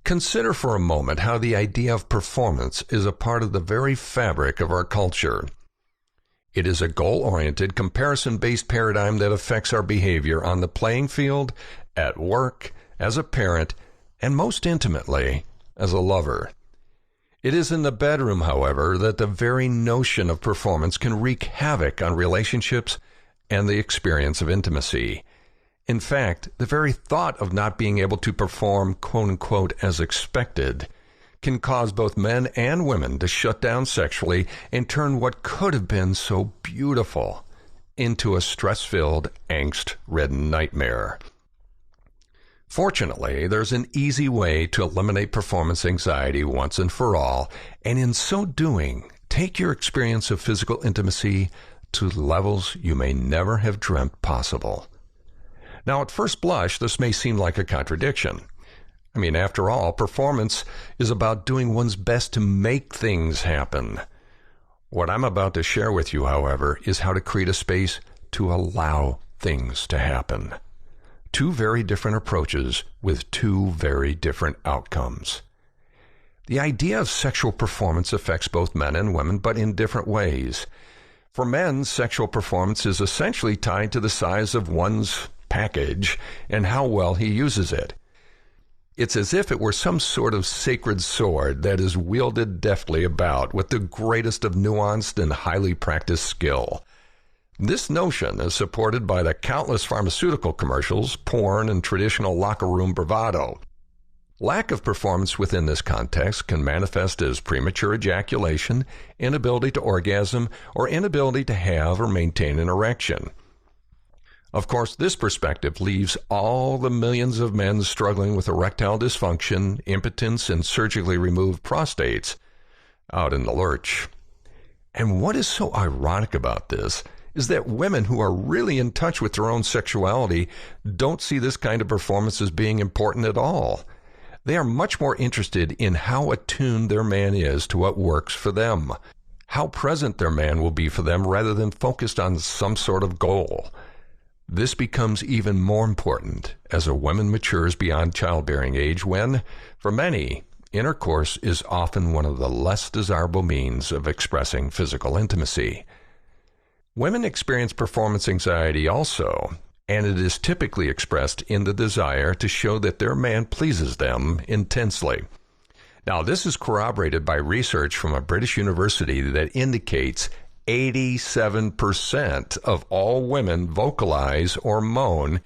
Consider for a moment how the idea of performance is a part of the very fabric of our culture. It is a goal-oriented, comparison-based paradigm that affects our behavior on the playing field, at work, as a parent, and most intimately, as a lover. It is in the bedroom, however, that the very notion of performance can wreak havoc on relationships and the experience of intimacy. In fact, the very thought of not being able to perform, quote-unquote, as expected, can cause both men and women to shut down sexually and turn what could have been so beautiful into a stress-filled, angst-ridden nightmare. Fortunately, there's an easy way to eliminate performance anxiety once and for all, and in so doing, take your experience of physical intimacy to levels you may never have dreamt possible. Now, at first blush, this may seem like a contradiction. I mean, after all, performance is about doing one's best to make things happen. What I'm about to share with you, however, is how to create a space to allow things to happen. Two very different approaches with two very different outcomes. The idea of sexual performance affects both men and women, but in different ways. For men, sexual performance is essentially tied to the size of one's package and how well he uses it. It's as if it were some sort of sacred sword that is wielded deftly about with the greatest of nuanced and highly practiced skill. This notion is supported by the countless pharmaceutical commercials, porn, and traditional locker room bravado. Lack of performance within this context can manifest as premature ejaculation, inability to orgasm, or inability to have or maintain an erection. Of course, this perspective leaves all the millions of men struggling with erectile dysfunction, impotence, and surgically removed prostates out in the lurch. And what is so ironic about this is that women who are really in touch with their own sexuality don't see this kind of performance as being important at all. They are much more interested in how attuned their man is to what works for them, how present their man will be for them rather than focused on some sort of goal. This becomes even more important as a woman matures beyond childbearing age when, for many, intercourse is often one of the less desirable means of expressing physical intimacy. Women experience performance anxiety also, and it is typically expressed in the desire to show that their man pleases them intensely. Now, this is corroborated by research from a British university that indicates 87% of all women vocalize or moan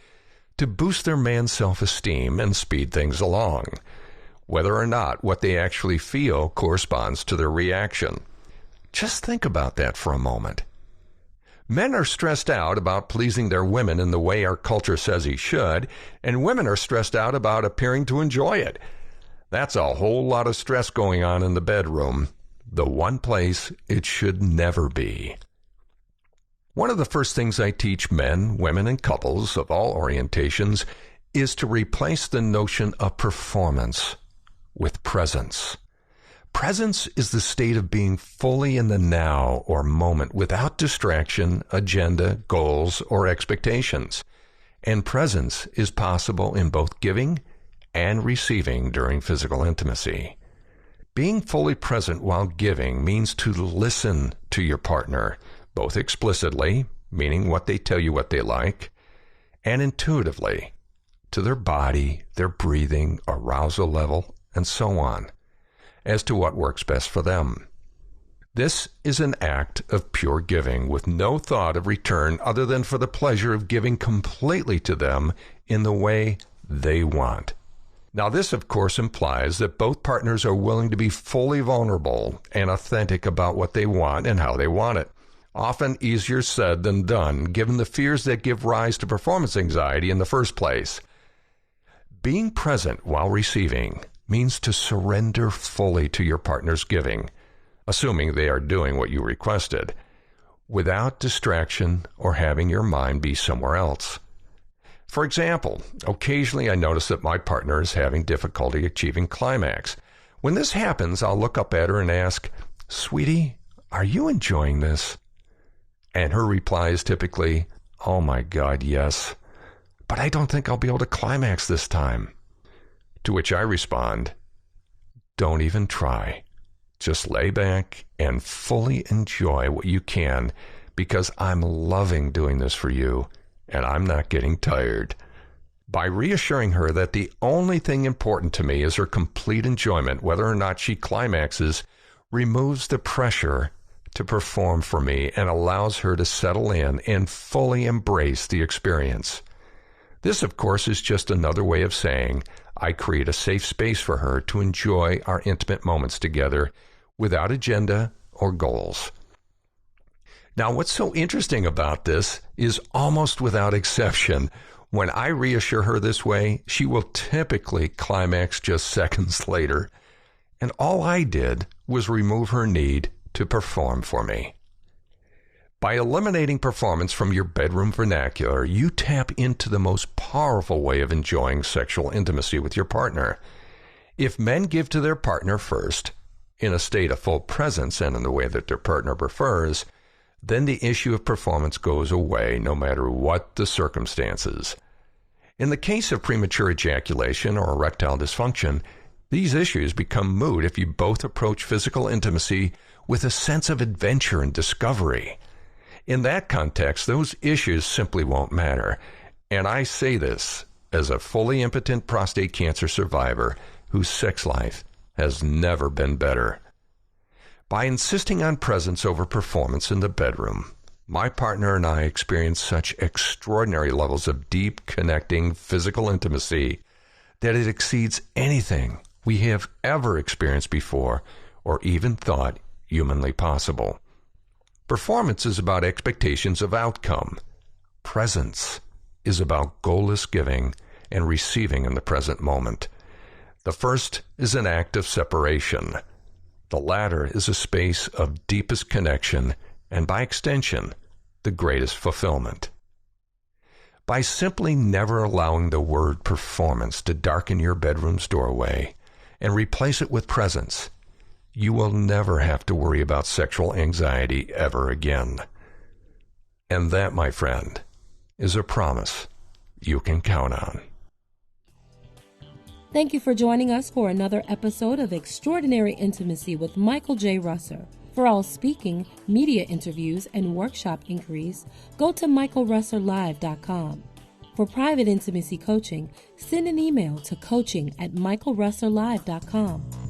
to boost their man's self-esteem and speed things along, whether or not what they actually feel corresponds to their reaction. Just think about that for a moment. Men are stressed out about pleasing their women in the way our culture says he should, and women are stressed out about appearing to enjoy it. That's a whole lot of stress going on in the bedroom, the one place it should never be. One of the first things I teach men, women, and couples of all orientations is to replace the notion of performance with presence. Presence is the state of being fully in the now or moment without distraction, agenda, goals, or expectations. And presence is possible in both giving and receiving during physical intimacy. Being fully present while giving means to listen to your partner, both explicitly, meaning what they tell you what they like, and intuitively, to their body, their breathing, arousal level, and so on, as to what works best for them. This is an act of pure giving with no thought of return other than for the pleasure of giving completely to them in the way they want. Now, this, of course, implies that both partners are willing to be fully vulnerable and authentic about what they want and how they want it. Often easier said than done, given the fears that give rise to performance anxiety in the first place. Being present while receiving means to surrender fully to your partner's giving, assuming they are doing what you requested, without distraction or having your mind be somewhere else. For example, occasionally I notice that my partner is having difficulty achieving climax. When this happens, I'll look up at her and ask, "Sweetie, are you enjoying this?" And her reply is typically, "Oh my God, yes. But I don't think I'll be able to climax this time." To which I respond, don't even try. Just lay back and fully enjoy what you can, because I'm loving doing this for you and I'm not getting tired. By reassuring her that the only thing important to me is her complete enjoyment, whether or not she climaxes, removes the pressure to perform for me and allows her to settle in and fully embrace the experience. This, of course, is just another way of saying I create a safe space for her to enjoy our intimate moments together without agenda or goals. Now, what's so interesting about this is almost without exception, when I reassure her this way, she will typically climax just seconds later. And all I did was remove her need to perform for me. By eliminating performance from your bedroom vernacular, you tap into the most powerful way of enjoying sexual intimacy with your partner. If men give to their partner first, in a state of full presence and in the way that their partner prefers, then the issue of performance goes away no matter what the circumstances. In the case of premature ejaculation or erectile dysfunction, these issues become moot if you both approach physical intimacy with a sense of adventure and discovery. In that context, those issues simply won't matter. And I say this as a fully impotent prostate cancer survivor whose sex life has never been better. By insisting on presence over performance in the bedroom, my partner and I experience such extraordinary levels of deep, connecting physical intimacy that it exceeds anything we have ever experienced before or even thought humanly possible. Performance is about expectations of outcome. Presence is about goalless giving and receiving in the present moment. The first is an act of separation. The latter is a space of deepest connection and, by extension, the greatest fulfillment. By simply never allowing the word performance to darken your bedroom's doorway and replace it with presence, you will never have to worry about sexual anxiety ever again. And that, my friend, is a promise you can count on. Thank you for joining us for another episode of Extraordinary Intimacy with Michael J. Russer. For all speaking, media interviews, and workshop inquiries, go to michaelrusserlive.com. For private intimacy coaching, send an email to coaching@michaelrusserlive.com.